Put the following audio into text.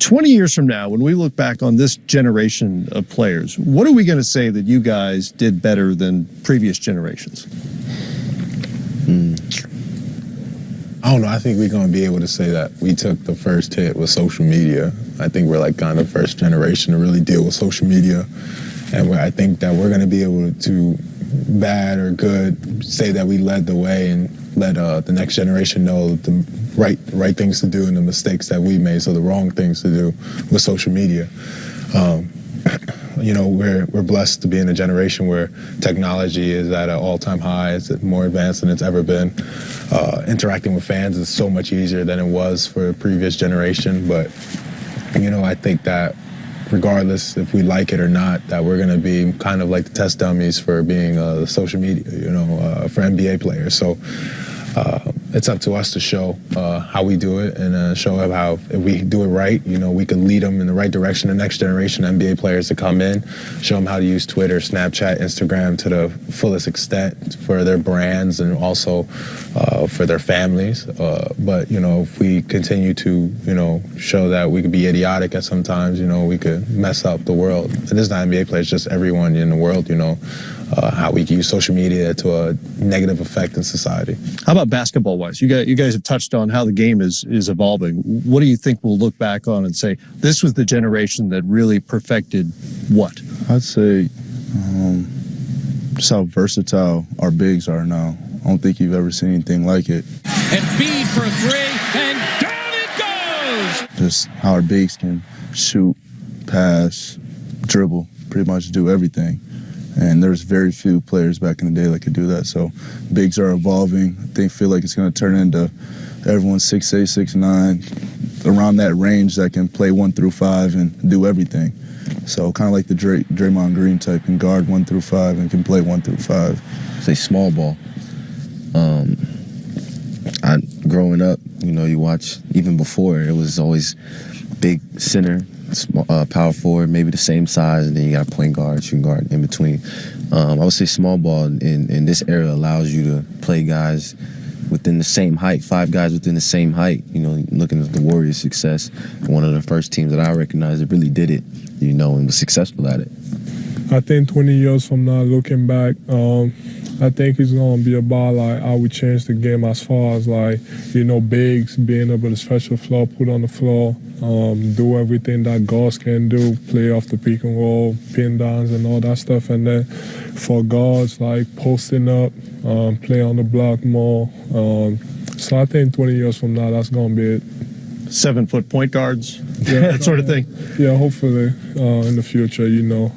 20 years from now, when we look back on this generation of players, what are we going to say that you guys did better than previous generations? I don't know. I think we're going to be able to say that we took the first hit with social media. I think we're like kind of the first generation to really deal with social media. And I think that we're going to be able to, bad or good, say that we led the way and let the next generation know the right things to do and the mistakes that we made, so the wrong things to do with social media. You know, we're blessed to be in a generation where technology is at an all-time high. It's more advanced than it's ever been. Interacting with fans is so much easier than it was for a previous generation. But, you know, I think that regardless if we like it or not, that we're going to be kind of like the test dummies for being social media, you know, for NBA players. So it's up to us to show how we do it and show how if we do it right, you know, we can lead them in the right direction. The next generation of NBA players to come in, show them how to use Twitter, Snapchat, Instagram to the fullest extent for their brands and also for their families. But, you know, if we continue to, you know, show that we could be idiotic at sometimes, you know, we could mess up the world. And this is not NBA players, just everyone in the world, you know, how we can use social media to a negative effect in society. How about basketball-wise? You guys have touched on how the game is evolving. What do you think we'll look back on and say, this was the generation that really perfected what? I'd say just how versatile our bigs are now. I don't think you've ever seen anything like it. Embiid for three, and down it goes! Just how our bigs can shoot, pass, dribble, pretty much do everything. And there's very few players back in the day that could do that. So bigs are evolving. I feel like it's going to turn into everyone 6'8", 6'9", around that range that can play 1 through 5 and do everything. So kind of like the Draymond Green type, can guard 1 through 5 and can play 1 through 5. Say small ball. Growing up, you know, you watch, even before, it was always big center, power forward, maybe the same size, and then you got a point guard, shooting guard in between. I would say small ball in this era allows you to play guys within the same height, 5 guys within the same height. You know, looking at the Warriors' success, one of the first teams that I recognize that really did it, you know, and was successful at it. I think 20 years from now, looking back, I think it's going to be about, like, how we change the game as far as, like, you know, bigs, being able to stretch the floor, put on the floor, do everything that guards can do, play off the pick and roll, pin downs and all that stuff. And then for guards, like, posting up, play on the block more. So I think 20 years from now, that's going to be it. 7-foot point guards, yeah, that sort of thing. Yeah, hopefully in the future, you know.